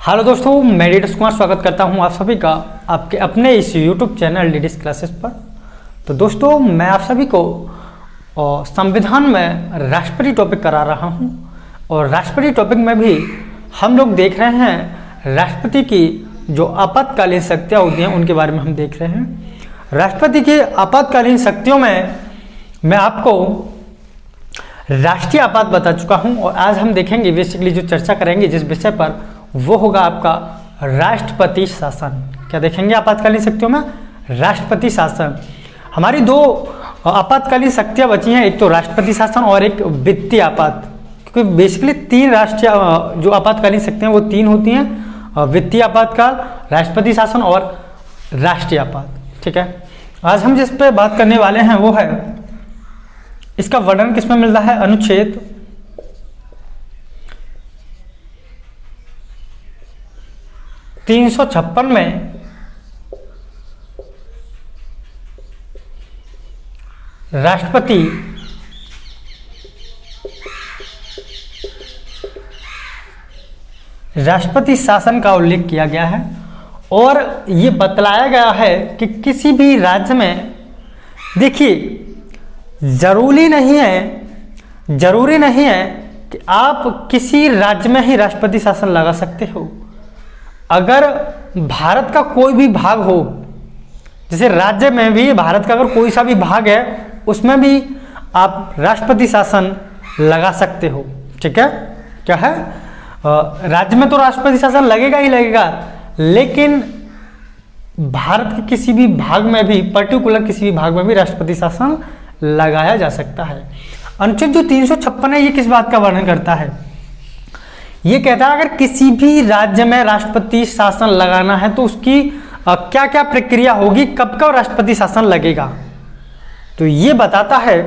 Hello दोस्तों, मैं DDS Kumar स्वागत करता हूं आप सभी का आपके अपने इस यूट्यूब चैनल डीडीएस क्लासेस पर। तो दोस्तों, मैं आप सभी को संविधान में राष्ट्रपति टॉपिक करा रहा हूं और राष्ट्रपति टॉपिक में भी हम लोग देख रहे हैं राष्ट्रपति की जो आपातकालीन शक्तियाँ होती हैं उनके बारे में हम देख रहे हैं। राष्ट्रपति की आपातकालीन शक्तियों में मैं आपको राष्ट्रीय आपात बता चुका हूं और आज हम देखेंगे बेसिकली जो चर्चा करेंगे जिस विषय पर वो होगा आपका राष्ट्रपति शासन। क्या देखेंगे आपातकालीन शक्तियों में? राष्ट्रपति शासन। हमारी दो आपातकालीन शक्तियां बची हैं, एक तो राष्ट्रपति शासन और एक वित्तीय आपात। क्योंकि बेसिकली तीन राष्ट्रीय जो आपातकालीन शक्तियां वो तीन होती हैं, वित्तीय आपातकाल, राष्ट्रपति शासन और राष्ट्रीय आपात। ठीक है, आज हम जिस पे बात करने वाले हैं वो है, इसका वर्णन किसमें मिल रहा है? अनुच्छेद 356 में राष्ट्रपति शासन का उल्लेख किया गया है और ये बतलाया गया है कि किसी भी राज्य में, देखिए जरूरी नहीं है कि आप किसी राज्य में ही राष्ट्रपति शासन लगा सकते हो। अगर भारत का कोई भी भाग हो, जैसे राज्य में भी भारत का अगर कोई सा भी भाग है उसमें भी आप राष्ट्रपति शासन लगा सकते हो। ठीक है, क्या है, राज्य में तो राष्ट्रपति शासन लगेगा ही लगेगा, लेकिन भारत के किसी भी भाग में भी, पर्टिकुलर किसी भी भाग में भी राष्ट्रपति शासन लगाया जा सकता है। अनुच्छेद जो 356 है ये किस बात का वर्णन करता है? ये कहता है अगर किसी भी राज्य में राष्ट्रपति शासन लगाना है तो उसकी क्या क्या प्रक्रिया होगी, कब कब राष्ट्रपति शासन लगेगा। तो ये बताता है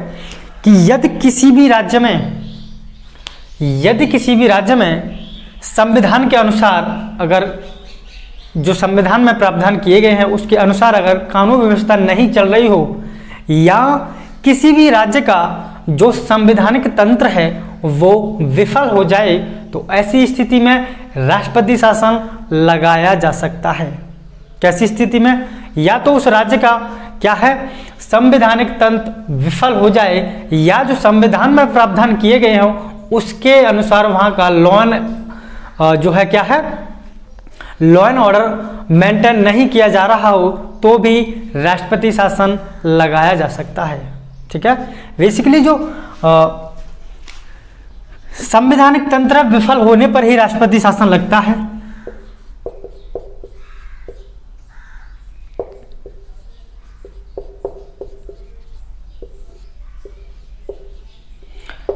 कि यदि किसी भी राज्य में संविधान के अनुसार, अगर जो संविधान में प्रावधान किए गए हैं उसके अनुसार अगर कानून व्यवस्था नहीं चल रही हो, या किसी भी राज्य का जो संवैधानिक तंत्र है वो विफल हो जाए, तो ऐसी स्थिति में राष्ट्रपति शासन लगाया जा सकता है। कैसी स्थिति में? या तो उस राज्य का क्या है, संवैधानिक तंत्र विफल हो जाए, या जो संविधान में प्रावधान किए गए हों उसके अनुसार वहाँ का जो है क्या है, लॉ एंड ऑर्डर मेंटेन नहीं किया जा रहा हो, तो भी राष्ट्रपति शासन लगाया जा सकता है। ठीक है, बेसिकली जो संवैधानिक तंत्र विफल होने पर ही राष्ट्रपति शासन लगता है।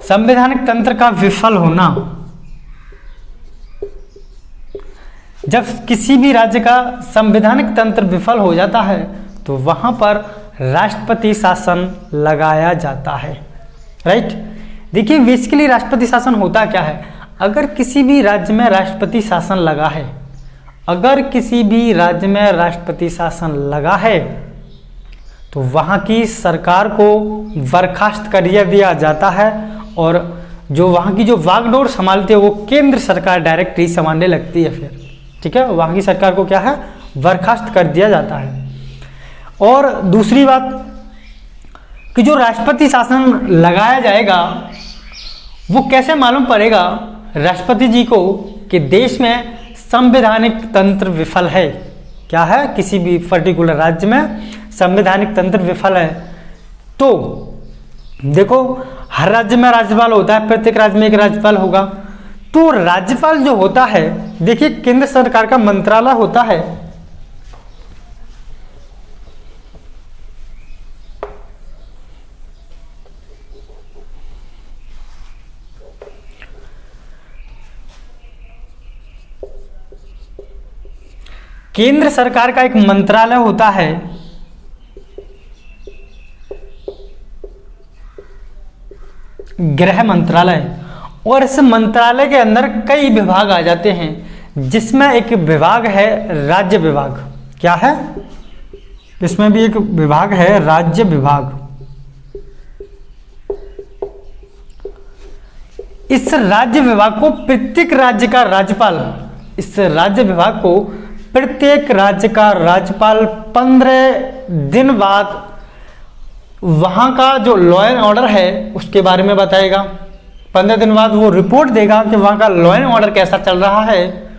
संवैधानिक तंत्र का विफल होना, जब किसी भी राज्य का संवैधानिक तंत्र विफल हो जाता है तो वहां पर राष्ट्रपति शासन लगाया जाता है। राइट, देखिए बेसिकली राष्ट्रपति शासन होता क्या है? अगर किसी भी राज्य में राष्ट्रपति शासन लगा है, तो वहाँ की सरकार को बर्खास्त कर दिया जाता है और जो वहाँ की जो वागडोर संभालती है वो केंद्र सरकार डायरेक्ट ही संभालने लगती है फिर। ठीक है, वहाँ की सरकार को क्या है, बर्खास्त कर दिया जाता है। और दूसरी बात कि जो राष्ट्रपति शासन लगाया जाएगा वो कैसे मालूम पड़ेगा राष्ट्रपति जी को कि देश में संवैधानिक तंत्र विफल है? क्या है, किसी भी पर्टिकुलर राज्य में संवैधानिक तंत्र विफल है। तो देखो हर राज्य में राज्यपाल होता है, प्रत्येक राज्य में एक राज्यपाल होगा। तो राज्यपाल जो होता है, देखिए केंद्र सरकार का मंत्रालय होता है, केंद्र सरकार का एक मंत्रालय होता है, गृह मंत्रालय, और इस मंत्रालय के अंदर कई विभाग आ जाते हैं, जिसमें एक विभाग है राज्य विभाग। क्या है? इसमें भी एक विभाग है राज्य विभाग। इस राज्य विभाग को प्रत्येक राज्य का राज्यपाल इस राज्य विभाग को प्रत्येक राज्य का राज्यपाल 15 दिन बाद वहाँ का जो लॉ एंड ऑर्डर है उसके बारे में बताएगा। 15 दिन बाद वो रिपोर्ट देगा कि वहाँ का लॉ एंड ऑर्डर कैसा चल रहा है,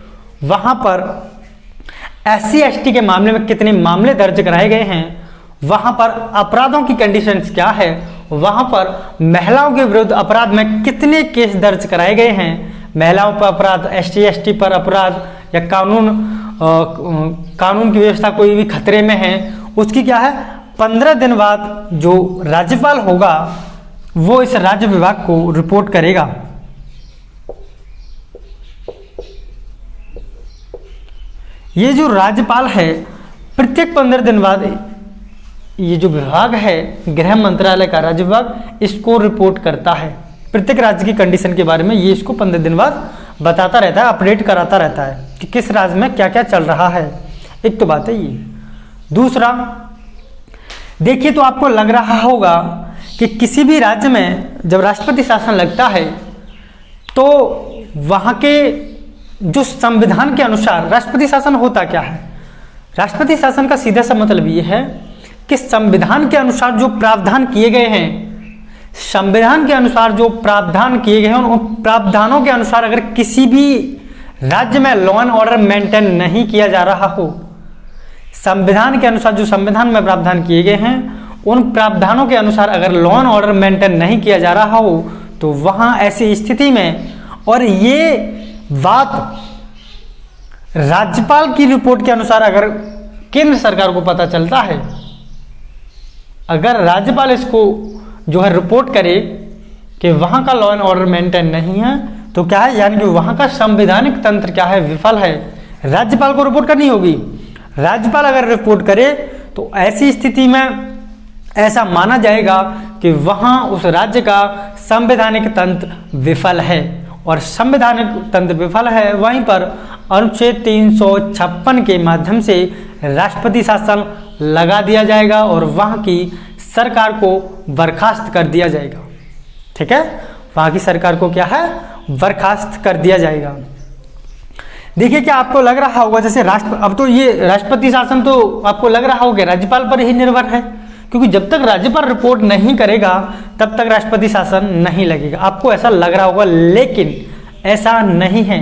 वहाँ पर SC ST के मामले में कितने मामले दर्ज कराए गए हैं, वहाँ पर अपराधों की कंडीशंस क्या है, वहाँ पर महिलाओं के विरुद्ध अपराध में कितने केस दर्ज कराए गए हैं, महिलाओं पर अपराध, SC ST पर अपराध या कानून की व्यवस्था कोई भी खतरे में है, उसकी क्या है 15 दिन बाद जो राज्यपाल होगा वो इस राज्य विभाग को रिपोर्ट करेगा। ये जो राज्यपाल है प्रत्येक 15 दिन बाद ये जो विभाग है गृह मंत्रालय का राज्य विभाग इसको रिपोर्ट करता है। प्रत्येक राज्य की कंडीशन के बारे में ये इसको 15 दिन बाद बताता रहता है, अपडेट कराता रहता है कि किस राज्य में क्या क्या चल रहा है। एक तो बात है ये। दूसरा देखिए, तो आपको लग रहा होगा कि किसी भी राज्य में जब राष्ट्रपति शासन लगता है तो वहाँ के जो संविधान के अनुसार राष्ट्रपति शासन होता क्या है। राष्ट्रपति शासन का सीधा सा मतलब ये है कि संविधान के अनुसार जो प्रावधान किए गए हैं, संविधान के अनुसार जो प्रावधान किए गए हैं उन प्रावधानों के अनुसार अगर किसी भी राज्य में लॉ एंड ऑर्डर मेंटेन नहीं किया जा रहा हो, संविधान के अनुसार जो संविधान में प्रावधान किए गए हैं उन प्रावधानों के अनुसार अगर लॉ एंड ऑर्डर मेंटेन नहीं किया जा रहा हो तो वहाँ ऐसी स्थिति में, और ये बात राज्यपाल की रिपोर्ट के अनुसार अगर केंद्र सरकार को पता चलता है, अगर राज्यपाल इसको जो है रिपोर्ट करे कि वहाँ का लॉ एंड ऑर्डर मेंटेन नहीं है तो क्या है, यानी कि वहाँ का संवैधानिक तंत्र क्या है, विफल है। राज्यपाल को रिपोर्ट करनी होगी। राज्यपाल अगर रिपोर्ट करे तो ऐसी स्थिति में ऐसा माना जाएगा कि वहाँ उस राज्य का संवैधानिक तंत्र विफल है, और संवैधानिक तंत्र विफल है वहीं पर अनुच्छेद 356 के माध्यम से राष्ट्रपति शासन लगा दिया जाएगा और वहाँ की सरकार को बर्खास्त कर दिया जाएगा। ठीक है, वहाँ की सरकार को क्या है, बर्खास्त कर दिया जाएगा। देखिए, क्या आपको लग रहा होगा जैसे अब तो ये राष्ट्रपति शासन तो आपको लग रहा होगा राज्यपाल पर ही निर्भर है, क्योंकि जब तक राज्यपाल रिपोर्ट नहीं करेगा तब तक राष्ट्रपति शासन नहीं लगेगा। आपको ऐसा लग रहा होगा, लेकिन ऐसा नहीं है।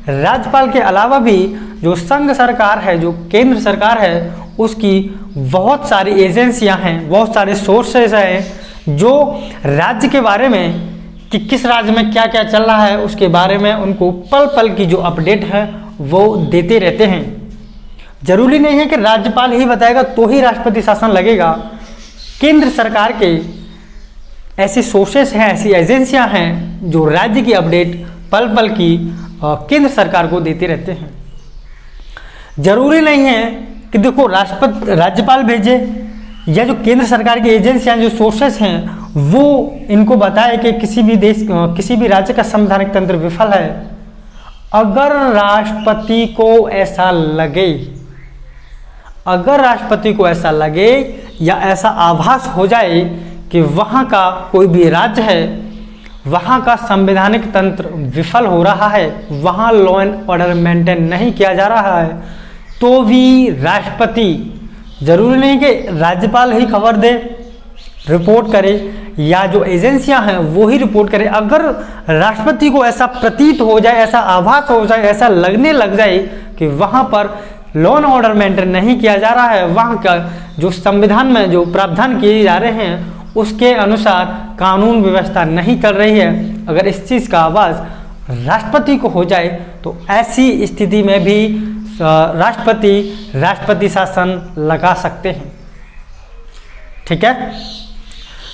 राज्यपाल के अलावा भी जो संघ सरकार है, जो केंद्र सरकार है, उसकी बहुत सारी एजेंसियां हैं, बहुत सारे सोर्सेस हैं जो राज्य के बारे में कि किस राज्य में क्या क्या चल रहा है उसके बारे में उनको पल पल की जो अपडेट है वो देते रहते हैं। जरूरी नहीं है कि राज्यपाल ही बताएगा तो ही राष्ट्रपति शासन लगेगा। केंद्र सरकार के ऐसे सोर्सेस हैं, ऐसी एजेंसियां हैं जो राज्य की अपडेट पल पल की केंद्र सरकार को देते रहते हैं। जरूरी नहीं है कि देखो राज्यपाल भेजे या जो केंद्र सरकार की एजेंसियां जो सोर्सेस हैं वो इनको बताए कि किसी भी राज्य का संवैधानिक तंत्र विफल है। अगर राष्ट्रपति को ऐसा लगे या ऐसा आभास हो जाए कि वहाँ का कोई भी राज्य है, वहाँ का संवैधानिक तंत्र विफल हो रहा है, वहाँ लॉ एंड ऑर्डर मेंटेन नहीं किया जा रहा है, तो भी राष्ट्रपति, जरूरी नहीं कि राज्यपाल ही खबर दे, रिपोर्ट करे या जो एजेंसियां हैं वो ही रिपोर्ट करे। अगर राष्ट्रपति को ऐसा प्रतीत हो जाए, ऐसा आभास हो जाए, ऐसा लगने लग जाए कि वहाँ पर लॉ एंड ऑर्डर मेंटेन नहीं किया जा रहा है, वहाँ का जो संविधान में जो प्रावधान किए जा रहे हैं उसके अनुसार कानून व्यवस्था नहीं कर रही है, अगर इस चीज़ का आवाज़ राष्ट्रपति को हो जाए तो ऐसी स्थिति में भी राष्ट्रपति शासन लगा सकते हैं। ठीक है,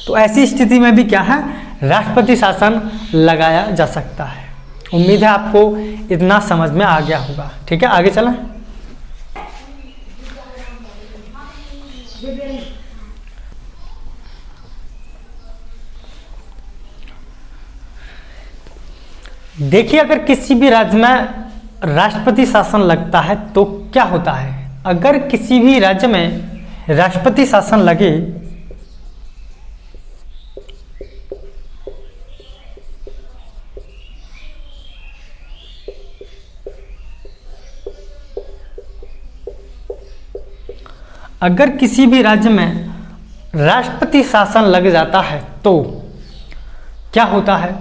तो ऐसी स्थिति में भी क्या है, राष्ट्रपति शासन लगाया जा सकता है। उम्मीद है आपको इतना समझ में आ गया होगा। ठीक है, आगे चलें। देखिए, अगर किसी भी राज्य में राष्ट्रपति शासन लगता है तो क्या होता है। अगर किसी भी राज्य में राष्ट्रपति शासन लगे अगर किसी भी राज्य में राष्ट्रपति शासन लग जाता है तो क्या होता है,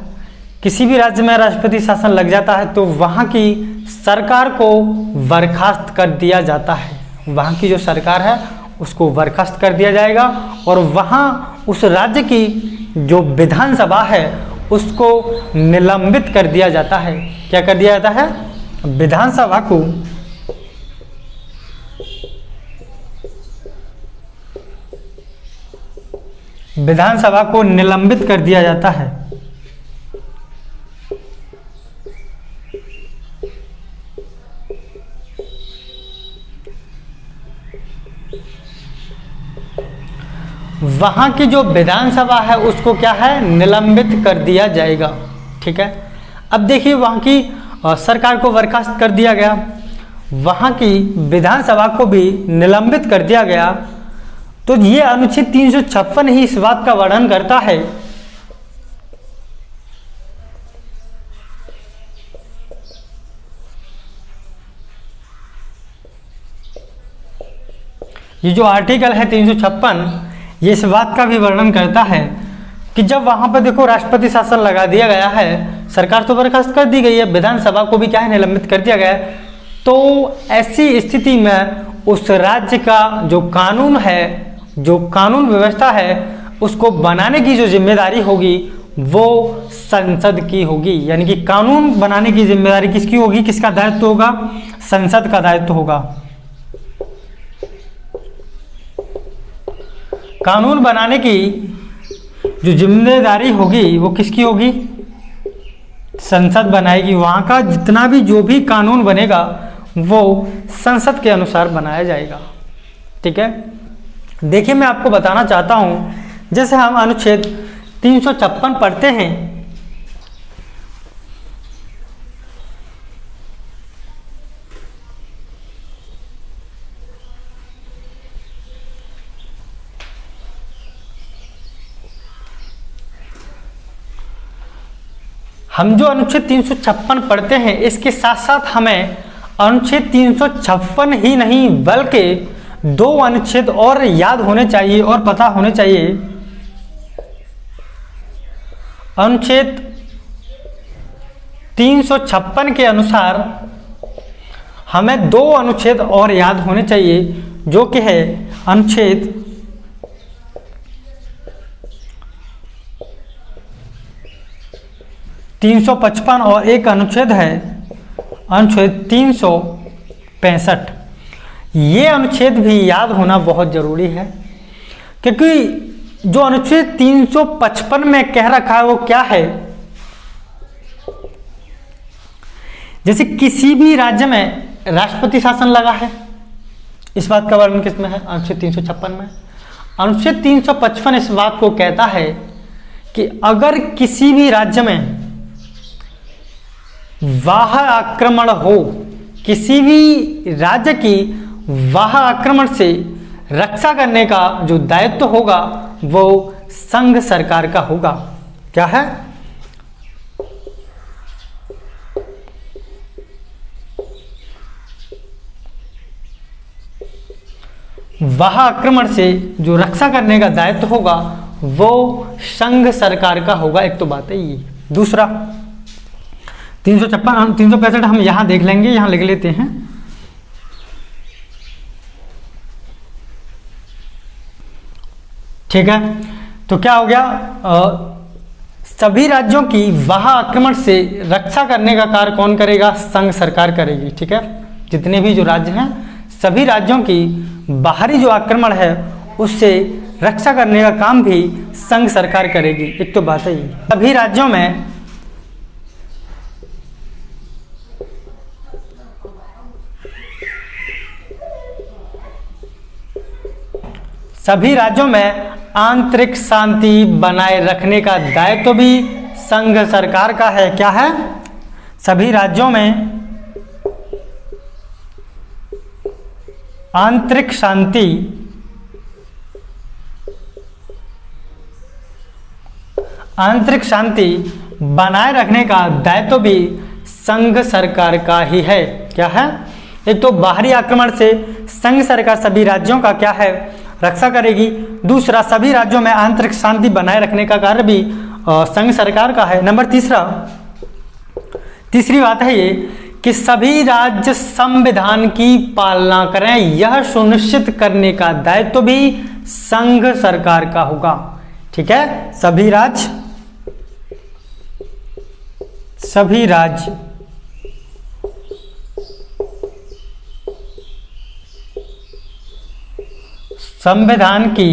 किसी भी राज्य में राष्ट्रपति शासन लग जाता है तो वहाँ की सरकार को बर्खास्त कर दिया जाता है। वहाँ की जो सरकार है उसको बर्खास्त कर दिया जाएगा और वहाँ उस राज्य की जो विधानसभा है उसको निलंबित कर दिया जाता है। क्या कर दिया जाता है? विधानसभा को निलंबित कर दिया जाता है। वहाँ की जो विधानसभा है उसको क्या है? निलंबित कर दिया जाएगा। ठीक है, अब देखिए वहाँ की सरकार को बर्खास्त कर दिया गया, वहाँ की विधानसभा को भी निलंबित कर दिया गया, तो ये अनुच्छेद 356 ही इस बात का वर्णन करता है ये जो आर्टिकल है 356 ये इस बात का भी वर्णन करता है कि जब वहां पर देखो राष्ट्रपति शासन लगा दिया गया है, सरकार तो बर्खास्त कर दी गई है, विधानसभा को भी क्या है? निलंबित कर दिया गया है, तो ऐसी स्थिति में उस राज्य का जो कानून है, जो कानून व्यवस्था है, उसको बनाने की जो जिम्मेदारी होगी वो संसद की होगी। यानी कि कानून बनाने की जिम्मेदारी किसकी होगी? किसका दायित्व होगा? संसद का दायित्व होगा। कानून बनाने की जो जिम्मेदारी होगी वो किसकी होगी? संसद बनाएगी। वहाँ का जितना भी जो भी कानून बनेगा वो संसद के अनुसार बनाया जाएगा। ठीक है, देखिए मैं आपको बताना चाहता हूँ, जैसे हम अनुच्छेद 356 पढ़ते हैं, हम जो अनुच्छेद 356 पढ़ते हैं इसके साथ साथ हमें अनुच्छेद 356 ही नहीं बल्कि 2 अनुच्छेद और याद होने चाहिए और पता होने चाहिए। अनुच्छेद 356 के अनुसार हमें 2 अनुच्छेद और याद होने चाहिए, जो कि है अनुच्छेद 355 और एक अनुच्छेद है अनुच्छेद 365। ये अनुच्छेद भी याद होना बहुत जरूरी है, क्योंकि जो अनुच्छेद 355 में कह रखा है वो क्या है? जैसे किसी भी राज्य में राष्ट्रपति शासन लगा है, इस बात का वर्णन किसमें है? अनुच्छेद 356 में। अनुच्छेद 355 इस बात को कहता है कि अगर किसी भी राज्य में बाह्य आक्रमण हो, किसी भी राज्य की बाह्य आक्रमण से रक्षा करने का जो दायित्व होगा वो संघ सरकार का होगा। क्या है? बाह्य आक्रमण से जो रक्षा करने का दायित्व होगा वो संघ सरकार का होगा। एक तो बात है ये। दूसरा 365 हम यहां देख लेंगे, यहां लिख लेते हैं। ठीक है, तो क्या हो गया? सभी राज्यों की बाह्य आक्रमण से रक्षा करने का कार्य कौन करेगा? संघ सरकार करेगी। ठीक है, जितने भी जो राज्य हैं सभी राज्यों की बाहरी जो आक्रमण है उससे रक्षा करने का काम भी संघ सरकार करेगी। एक तो बात है ये। सभी राज्यों में आंतरिक शांति बनाए रखने का दायित्व भी संघ सरकार का है। क्या है? सभी राज्यों में आंतरिक शांति बनाए रखने का दायित्व भी संघ सरकार का ही है। क्या है? एक तो बाहरी आक्रमण से संघ सरकार सभी राज्यों का क्या है, रक्षा करेगी। दूसरा, सभी राज्यों में आंतरिक शांति बनाए रखने का कार्य भी संघ सरकार का है। नंबर तीसरी बात है ये कि सभी राज्य संविधान की पालना करें, यह सुनिश्चित करने का दायित्व भी संघ सरकार का होगा। ठीक है, सभी राज्य संविधान की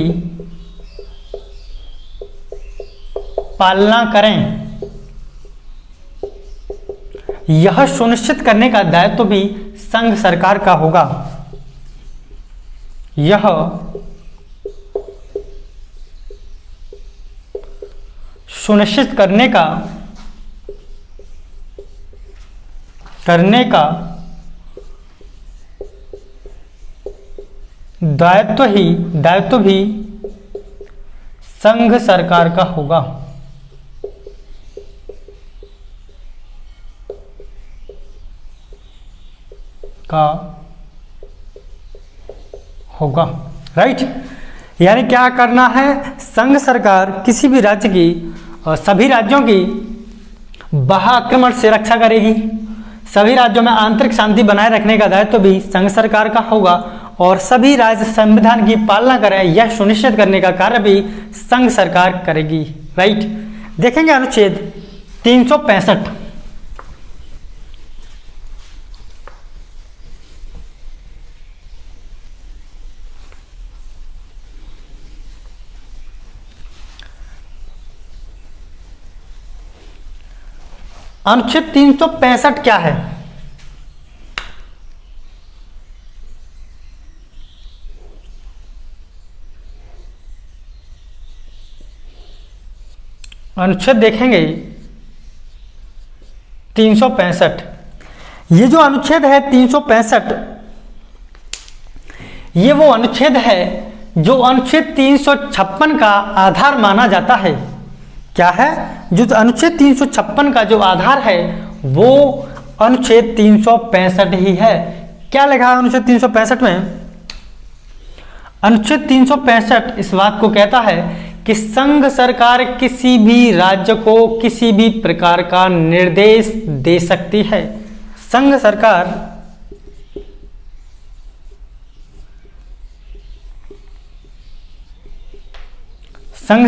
पालना करें, यह सुनिश्चित करने का दायित्व भी संघ सरकार का होगा। यह सुनिश्चित करने का दायित्व भी संघ सरकार का होगा। राइट। यानी क्या करना है, संघ सरकार किसी भी राज्य की और सभी राज्यों की बाह्य आक्रमण से रक्षा करेगी। सभी राज्यों में आंतरिक शांति बनाए रखने का दायित्व भी संघ सरकार का होगा और सभी राज्य संविधान की पालना करें, यह सुनिश्चित करने का कार्य भी संघ सरकार करेगी। राइट। देखेंगे अनुच्छेद 365। अनुच्छेद 365 क्या है? अनुच्छेद देखेंगे 365। ये जो अनुच्छेद है 365, ये वो अनुच्छेद है जो अनुच्छेद 356 का आधार माना जाता है। क्या है? जो अनुच्छेद 356 का जो आधार है वो अनुच्छेद 365 ही है। क्या लिखा है अनुच्छेद 365 में? अनुच्छेद 365 इस बात को कहता है कि संघ सरकार किसी भी राज्य को किसी भी प्रकार का निर्देश दे सकती है। संघ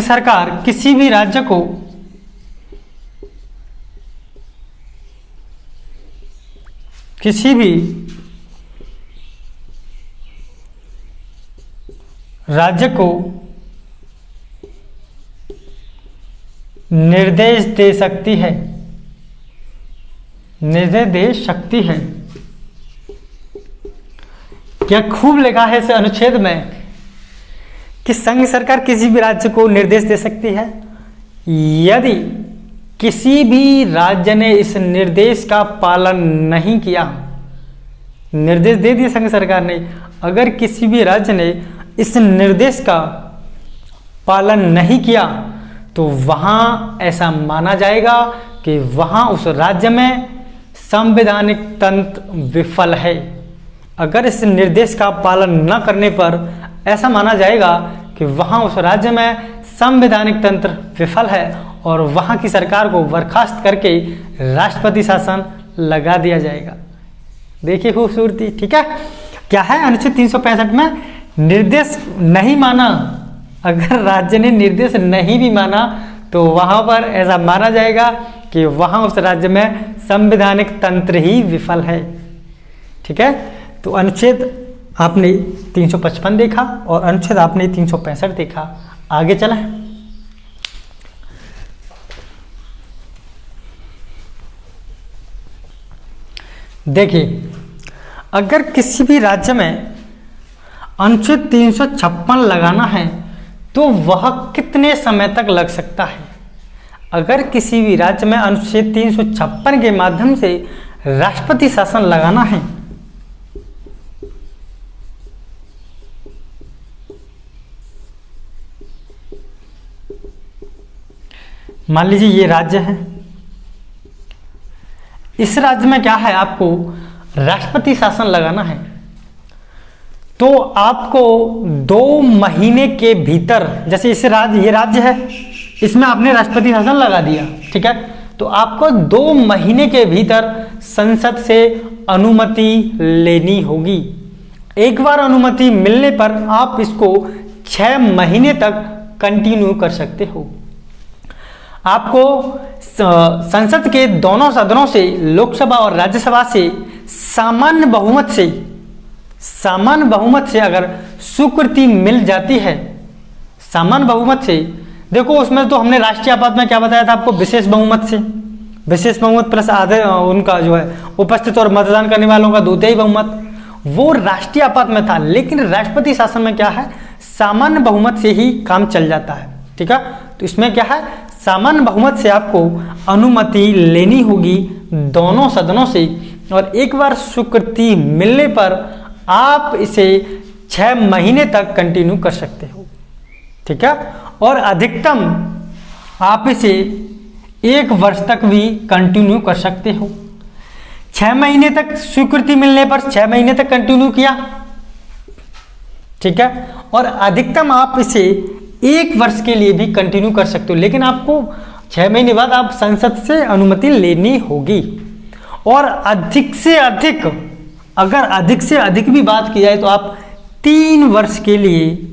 सरकार किसी भी राज्य को निर्देश दे सकती है, निर्देश दे सकती है। क्या खूब लिखा है इस अनुच्छेद में कि संघ सरकार किसी भी राज्य को निर्देश दे सकती है। यदि किसी भी राज्य ने इस निर्देश का पालन नहीं किया, निर्देश दे दिया संघ सरकार ने, अगर किसी भी राज्य ने इस निर्देश का पालन नहीं किया तो वहां ऐसा माना जाएगा कि वहां उस राज्य में संवैधानिक तंत्र विफल है। अगर इस निर्देश का पालन न करने पर ऐसा माना जाएगा कि वहां उस राज्य में संवैधानिक तंत्र विफल है और वहां की सरकार को बर्खास्त करके राष्ट्रपति शासन लगा दिया जाएगा। देखिए खूबसूरती। ठीक है, क्या है अनुच्छेद 365 में? निर्देश नहीं माना, अगर राज्य ने निर्देश नहीं भी माना तो वहां पर ऐसा माना जाएगा कि वहां उस राज्य में संवैधानिक तंत्र ही विफल है। ठीक है, तो अनुच्छेद आपने 355 देखा और अनुच्छेद आपने 365 देखा। आगे चलें। देखिए, अगर किसी भी राज्य में अनुच्छेद 356 लगाना है तो वह कितने समय तक लग सकता है? अगर किसी भी राज्य में अनुच्छेद 356 के माध्यम से राष्ट्रपति शासन लगाना है मान लीजिए ये राज्य है, इस राज्य में क्या है, आपको राष्ट्रपति शासन लगाना है तो आपको 2 महीने के भीतर, जैसे इस ये राज्य है, इसमें आपने राष्ट्रपति शासन लगा दिया, ठीक है, तो आपको 2 महीने के भीतर संसद से अनुमति लेनी होगी। एक बार अनुमति मिलने पर आप इसको 6 महीने तक कंटिन्यू कर सकते हो। आपको संसद के दोनों सदनों से, लोकसभा और राज्यसभा से सामान्य बहुमत से अगर स्वीकृति मिल जाती है, सामान्य बहुमत से, देखो उसमें तो हमने राष्ट्रीय आपात में क्या बताया था आपको, विशेष बहुमत से, विशेष बहुमत प्लस आधे उनका जो है उपस्थित और मतदान करने वालों का 2/3 बहुमत, वो राष्ट्रीय आपात में था। लेकिन राष्ट्रपति शासन में क्या है, सामान्य बहुमत से ही काम चल जाता है, ठीक है। तो इसमें क्या है, सामान्य बहुमत से आपको अनुमति लेनी होगी दोनों सदनों से, और एक बार स्वीकृति मिलने पर आप इसे 6 महीने तक कंटिन्यू कर सकते हो, ठीक है, और अधिकतम आप इसे 1 वर्ष तक भी कंटिन्यू कर सकते हो। 6 महीने तक स्वीकृति मिलने पर 6 महीने तक कंटिन्यू किया, ठीक है, और अधिकतम आप इसे 1 वर्ष के लिए भी कंटिन्यू कर सकते हो। लेकिन आपको 6 महीने बाद आप संसद से अनुमति लेनी होगी। और अधिक से अधिक, अगर अधिक से अधिक भी बात की जाए तो आप 3 वर्ष के लिए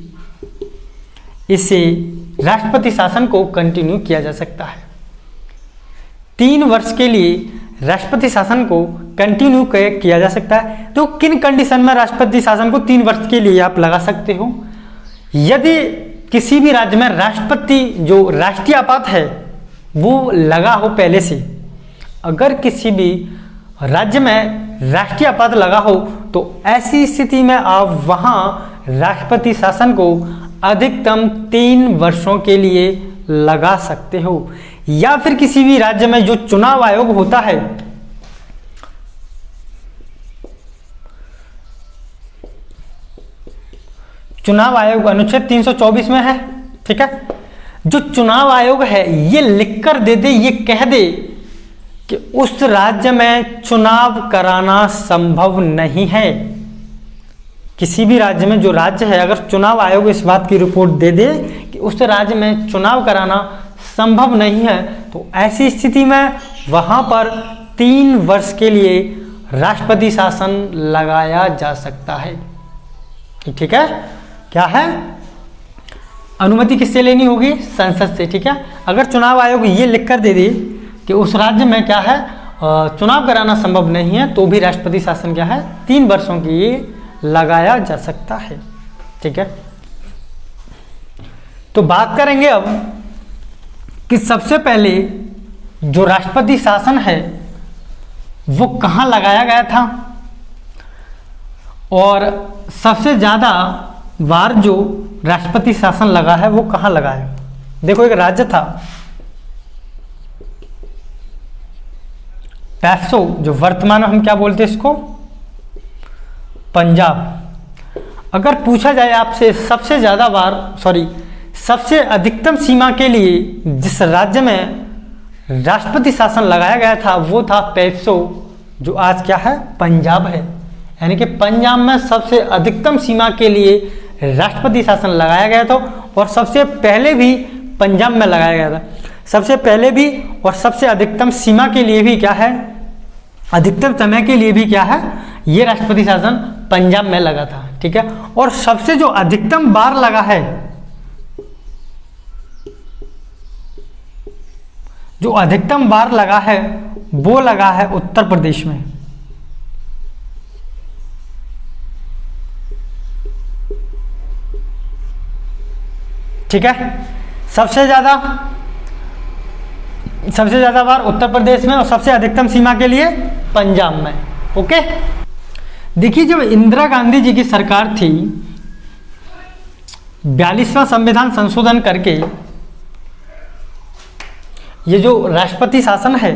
इसे राष्ट्रपति शासन को कंटिन्यू किया जा सकता है। 3 वर्ष के लिए राष्ट्रपति शासन को कंटिन्यू किया जा सकता है। तो किन कंडीशन में राष्ट्रपति शासन को 3 वर्ष के लिए आप लगा सकते हो? यदि किसी भी राज्य में राष्ट्रपति जो राष्ट्रीय आपात है वो लगा हो पहले से, अगर किसी भी राज्य में राष्ट्रीय आपात लगा हो तो ऐसी स्थिति में आप वहां राष्ट्रपति शासन को अधिकतम 3 वर्षों के लिए लगा सकते हो। या फिर किसी भी राज्य में जो चुनाव आयोग होता है, चुनाव आयोग अनुच्छेद 324 में है, ठीक है, जो चुनाव आयोग है ये लिखकर दे दे, ये कह दे कि उस राज्य में चुनाव कराना संभव नहीं है। किसी भी राज्य में जो राज्य है, अगर चुनाव आयोग इस बात की रिपोर्ट दे दे कि उस राज्य में चुनाव कराना संभव नहीं है, तो ऐसी स्थिति में वहां पर 3 वर्ष के लिए राष्ट्रपति शासन लगाया जा सकता है, ठीक है। क्या है, अनुमति किससे लेनी होगी? संसद से, ठीक है। अगर चुनाव आयोग ये लिखकर दे दे कि उस राज्य में क्या है चुनाव कराना संभव नहीं है, तो भी राष्ट्रपति शासन क्या है 3 वर्षों के लिए लगाया जा सकता है, ठीक है। तो बात करेंगे अब कि सबसे पहले जो राष्ट्रपति शासन है वो कहाँ लगाया गया था, और सबसे ज़्यादा बार जो राष्ट्रपति शासन लगा है वो कहाँ लगा है। देखो एक राज्य था पैप्सो, जो वर्तमान में हम क्या बोलते हैं इसको, पंजाब। अगर पूछा जाए आपसे सबसे अधिकतम सीमा के लिए जिस राज्य में राष्ट्रपति शासन लगाया गया था वो था पैप्सो, जो आज क्या है पंजाब है। यानी कि पंजाब में सबसे अधिकतम सीमा के लिए राष्ट्रपति शासन लगाया गया था, और सबसे पहले भी पंजाब में लगाया गया था। सबसे पहले भी और सबसे अधिकतम सीमा के लिए भी क्या है, अधिकतम समय के लिए भी क्या है, ये राष्ट्रपति शासन पंजाब में लगा था, ठीक है। और सबसे जो अधिकतम बार लगा है, जो अधिकतम बार लगा है वो लगा है उत्तर प्रदेश में, ठीक है। सबसे ज्यादा बार उत्तर प्रदेश में, और सबसे अधिकतम सीमा के लिए पंजाब में, ओके। देखिए जब इंदिरा गांधी जी की सरकार थी, 42वां संविधान संशोधन करके ये जो राष्ट्रपति शासन है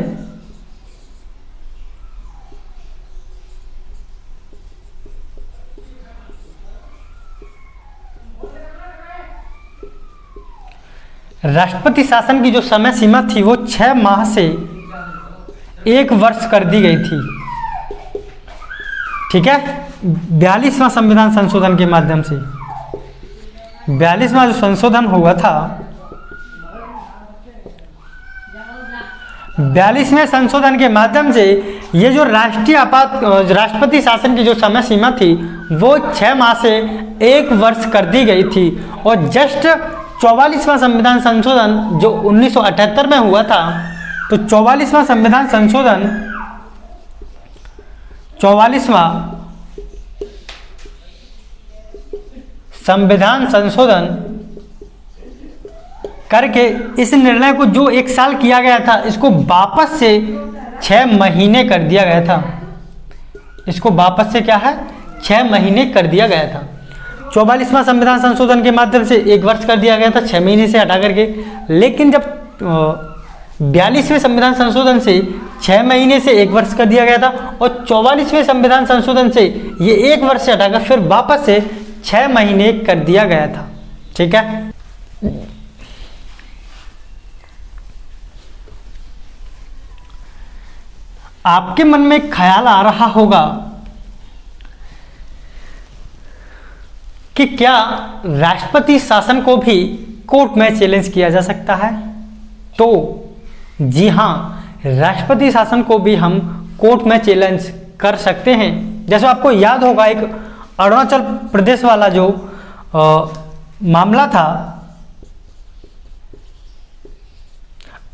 राष्ट्रपति शासन की जो समय सीमा थी वो 6 माह से 1 वर्ष कर दी गई थी। ठीक है, 42वां संविधान संशोधन के माध्यम से, 42वां जो संशोधन हुआ था, 42वें संशोधन के माध्यम से ये जो राष्ट्रपति शासन की जो समय सीमा थी वो 6 माह से 1 वर्ष कर दी गई थी। और जस्ट 44वां संविधान संशोधन जो 1978 में हुआ था, तो 44वां संविधान संशोधन, 44वां संविधान संशोधन करके इस निर्णय को जो 1 साल किया गया था, इसको वापस से 6 महीने कर दिया गया था। इसको वापस से क्या है, 6 महीने कर दिया गया था। 44वां संविधान संशोधन के माध्यम से 1 वर्ष कर दिया गया था 6 महीने से हटा करके। लेकिन जब 42वें संविधान संशोधन से 6 महीने से 1 वर्ष कर दिया गया था, और 44वें संविधान संशोधन से ये 1 वर्ष से हटाकर फिर वापस से 6 महीने कर दिया गया था। ठीक है, आपके मन में ख्याल आ रहा होगा कि क्या राष्ट्रपति शासन को भी कोर्ट में चैलेंज किया जा सकता है? तो जी हाँ, राष्ट्रपति शासन को भी हम कोर्ट में चैलेंज कर सकते हैं। जैसे आपको याद होगा एक अरुणाचल प्रदेश वाला जो मामला था,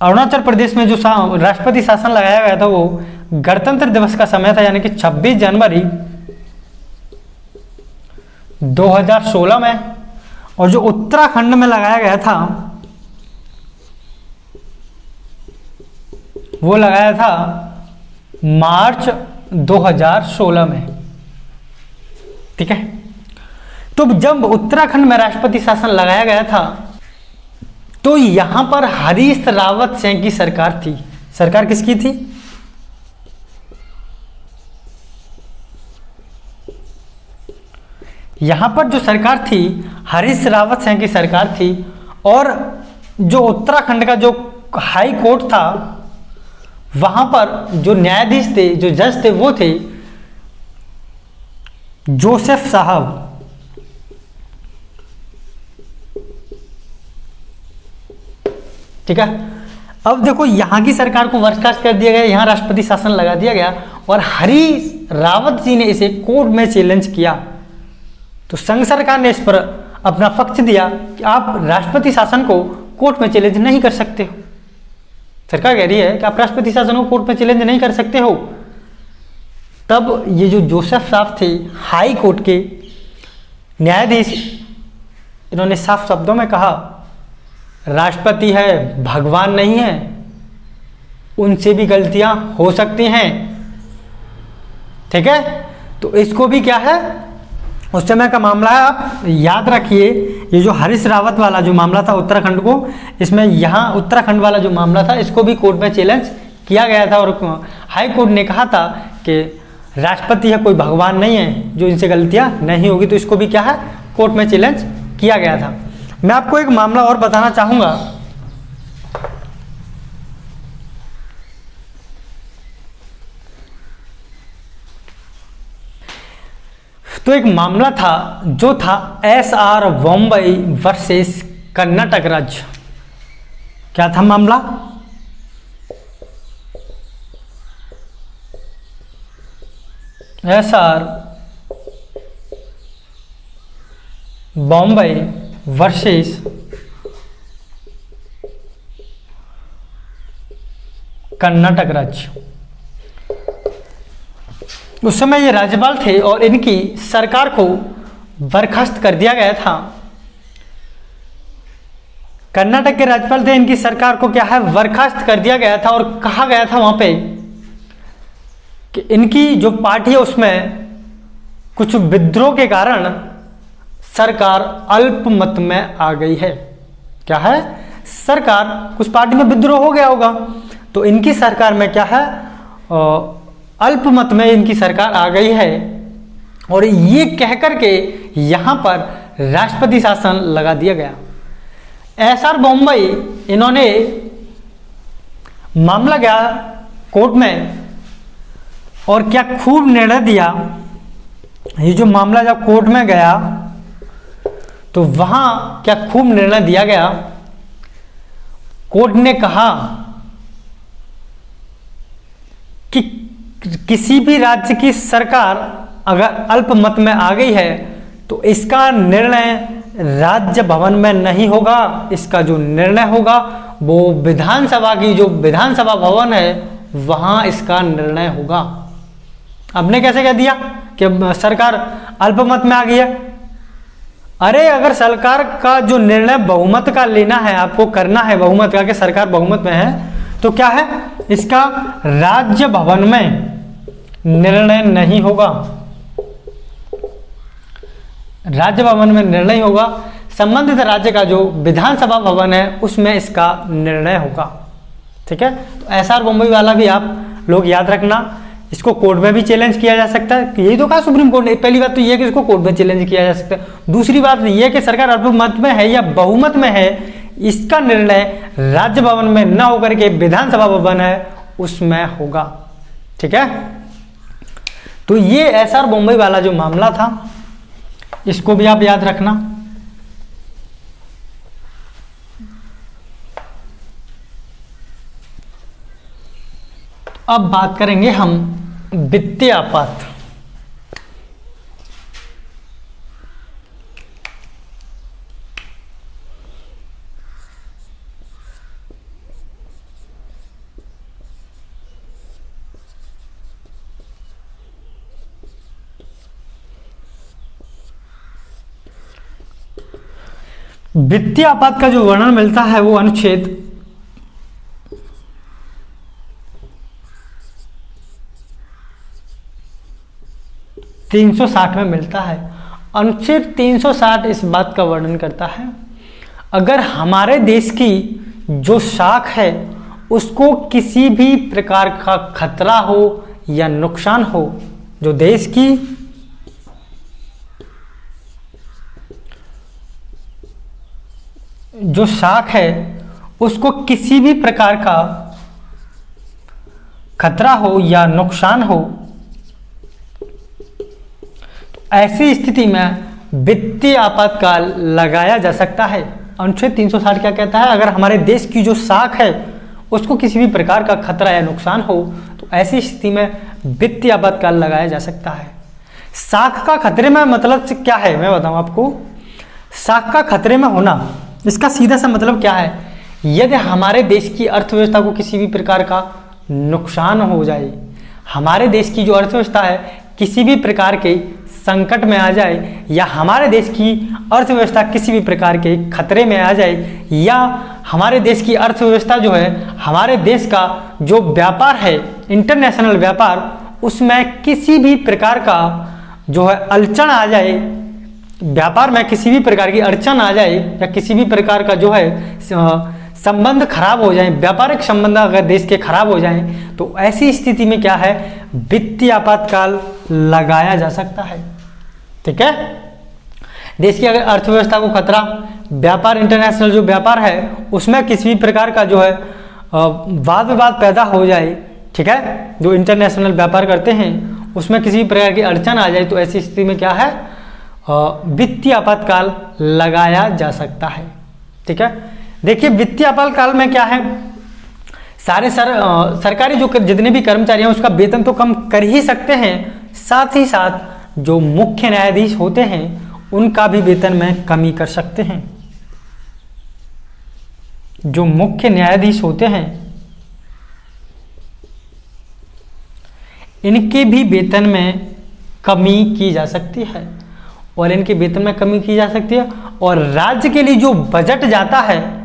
अरुणाचल प्रदेश में जो राष्ट्रपति शासन लगाया गया था वो गणतंत्र दिवस का समय था, यानी कि 26 जनवरी 2016 में। और जो उत्तराखंड में लगाया गया था वो लगाया था मार्च 2016 में। ठीक है, तो जब उत्तराखंड में राष्ट्रपति शासन लगाया गया था तो यहां पर हरीश रावत सिंह की सरकार थी। सरकार किसकी थी? यहां पर जो सरकार थी हरीश रावत सिंह की सरकार थी। और जो उत्तराखंड का जो हाई कोर्ट था वहां पर जो न्यायाधीश थे, जो जज थे, वो थे जोसेफ साहब। ठीक है, अब देखो यहां की सरकार को बर्खास्त कर दिया गया, यहां राष्ट्रपति शासन लगा दिया गया और हरीश रावत जी ने इसे कोर्ट में चैलेंज किया। तो संघ सरकार ने इस पर अपना पक्ष दिया कि आप राष्ट्रपति शासन को कोर्ट में चैलेंज नहीं कर सकते हो। सरकार कह रही है कि आप राष्ट्रपति शासन को कोर्ट में चैलेंज नहीं कर सकते हो। तब ये जो जोसेफ साहब थे हाई कोर्ट के न्यायाधीश, इन्होंने साफ शब्दों में कहा राष्ट्रपति है, भगवान नहीं है, उनसे भी गलतियां हो सकती हैं। ठीक है, तो इसको भी क्या है, उस समय का मामला है, आप याद रखिए। ये जो हरीश रावत वाला जो मामला था उत्तराखंड को, इसमें यहाँ उत्तराखंड वाला जो मामला था इसको भी कोर्ट में चैलेंज किया गया था। और हाई कोर्ट ने कहा था कि राष्ट्रपति है, कोई भगवान नहीं है, जो इनसे गलतियां नहीं होगी। तो इसको भी क्या है, कोर्ट में चैलेंज किया गया था। मैं आपको एक मामला और बताना चाहूंगा। तो एक मामला था जो था SR बॉम्बई वर्सेस कर्नाटक राज्य। क्या था मामला? SR बॉम्बई वर्सेस कर्नाटक राज्य। उस समय ये राज्यपाल थे और इनकी सरकार को बर्खास्त कर दिया गया था। कर्नाटक के राज्यपाल थे, इनकी सरकार को क्या है, बर्खास्त कर दिया गया था। और कहा गया था वहां पे कि इनकी जो पार्टी है उसमें कुछ विद्रोह के कारण सरकार अल्पमत में आ गई है। क्या है, सरकार कुछ पार्टी में विद्रोह हो गया होगा, तो इनकी सरकार में क्या है, अल्पमत में इनकी सरकार आ गई है। और ये कहकर के यहां पर राष्ट्रपति शासन लगा दिया गया। SR बॉम्बई, इन्होंने मामला गया कोर्ट में और क्या खूब निर्णय दिया ये जो मामला जब कोर्ट में गया तो वहां क्या खूब निर्णय दिया गया। कोर्ट ने कहा कि किसी भी राज्य की सरकार अगर अल्पमत में आ गई है तो इसका निर्णय राज्य भवन में नहीं होगा, इसका जो निर्णय होगा वो विधानसभा की जो विधानसभा भवन है वहां इसका निर्णय होगा। आपने कैसे कह दिया कि सरकार अल्पमत में आ गई है? अरे अगर सरकार का जो निर्णय बहुमत का लेना है, आपको करना है बहुमत का, कि सरकार बहुमत में है, तो क्या है, इसका राज्य भवन में निर्णय नहीं होगा, राज्य भवन में निर्णय होगा। संबंधित राज्य का जो विधानसभा भवन है उसमें इसका निर्णय होगा। ठीक है, तो एसआर बम्बई वाला भी आप लोग याद रखना, इसको कोर्ट में भी चैलेंज किया जा सकता है। यही तो कहा सुप्रीम कोर्ट ने, पहली बात तो ये है कि इसको कोर्ट में चैलेंज किया जा सकता है। दूसरी बात ये है कि सरकार अल्पमत में है या बहुमत में है, इसका निर्णय राज्य भवन में न होकर के विधानसभा भवन है उसमें होगा। ठीक है, तो ये एसआर बम्बई वाला जो मामला था इसको भी आप याद रखना। अब बात करेंगे हम वित्तीय आपात। वित्तीय आपात का जो वर्णन मिलता है वो अनुच्छेद 360 में मिलता है। अनुच्छेद 360 इस बात का वर्णन करता है, अगर हमारे देश की जो शाख है उसको किसी भी प्रकार का खतरा हो या नुकसान हो, जो देश की जो शाख है उसको किसी भी प्रकार का खतरा हो या नुकसान हो, ऐसी स्थिति में वित्तीय आपातकाल लगाया जा सकता है। अनुच्छेद 360 क्या कहता है, अगर हमारे देश की जो शाख है उसको किसी भी प्रकार का खतरा या नुकसान हो तो ऐसी स्थिति में वित्तीय आपातकाल लगाया जा सकता है। शाख का खतरे में मतलब क्या है, मैं बताऊं आपको। शाख का खतरे में होना, इसका सीधा सा मतलब क्या है, यदि हमारे देश की अर्थव्यवस्था को किसी भी प्रकार का नुकसान हो जाए, हमारे देश की जो अर्थव्यवस्था है किसी भी प्रकार के संकट में आ जाए, या हमारे देश की अर्थव्यवस्था किसी भी प्रकार के खतरे में आ जाए, या हमारे देश की अर्थव्यवस्था जो है, हमारे देश का जो व्यापार है इंटरनेशनल व्यापार, उसमें किसी भी प्रकार का जो है अड़चन आ जाए, व्यापार में किसी भी प्रकार की अड़चन आ जाए, या किसी भी प्रकार का जो है संबंध खराब हो जाए, व्यापारिक संबंध अगर देश के खराब हो जाएं, तो ऐसी स्थिति में क्या है, वित्तीय आपातकाल लगाया जा सकता है। ठीक है, देश की अगर अर्थव्यवस्था को खतरा, व्यापार इंटरनेशनल जो व्यापार है उसमें किसी भी प्रकार का जो है वाद विवाद पैदा हो जाए, ठीक है, जो इंटरनेशनल व्यापार करते हैं उसमें किसी भी प्रकार की अड़चन आ जाए, तो ऐसी स्थिति में क्या है, वित्तीय आपातकाल लगाया जा सकता है। ठीक है, देखिए वित्तीय आपातकाल में क्या है, सारे सरकारी जो जितने भी कर्मचारी हैं उसका वेतन तो कम कर ही सकते हैं, साथ ही साथ जो मुख्य न्यायाधीश होते हैं उनका भी वेतन में कमी कर सकते हैं। जो मुख्य न्यायाधीश होते हैं इनके भी वेतन में कमी की जा सकती है, और इनके वेतन में कमी की जा सकती है, और राज्य के लिए जो बजट जाता है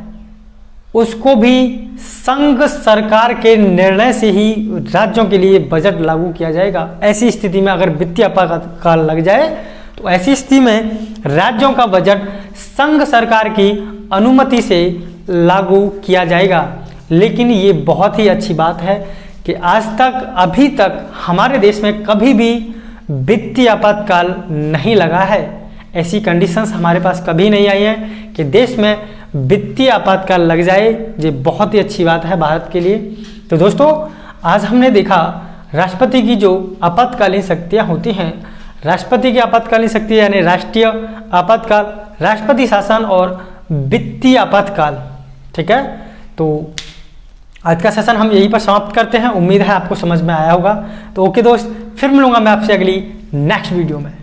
उसको भी संघ सरकार के निर्णय से ही राज्यों के लिए बजट लागू किया जाएगा। ऐसी स्थिति में अगर वित्तीय आपातकाल लग जाए तो ऐसी स्थिति में राज्यों का बजट संघ सरकार की अनुमति से लागू किया जाएगा। लेकिन ये बहुत ही अच्छी बात है कि आज तक अभी तक हमारे देश में कभी भी वित्तीय आपातकाल नहीं लगा है। ऐसी कंडीशंस हमारे पास कभी नहीं आई है कि देश में वित्तीय आपातकाल लग जाए। ये बहुत ही अच्छी बात है भारत के लिए। तो दोस्तों आज हमने देखा राष्ट्रपति की जो आपातकालीन शक्तियाँ होती हैं, राष्ट्रपति की आपातकालीन शक्ति यानी राष्ट्रीय आपातकाल, राष्ट्रपति शासन और वित्तीय आपातकाल। ठीक है, तो आज का सेशन हम यहीं पर समाप्त करते हैं। उम्मीद है आपको समझ में आया होगा। तो ओके दोस्त, फिर मिलूंगा मैं आपसे अगली नेक्स्ट वीडियो में।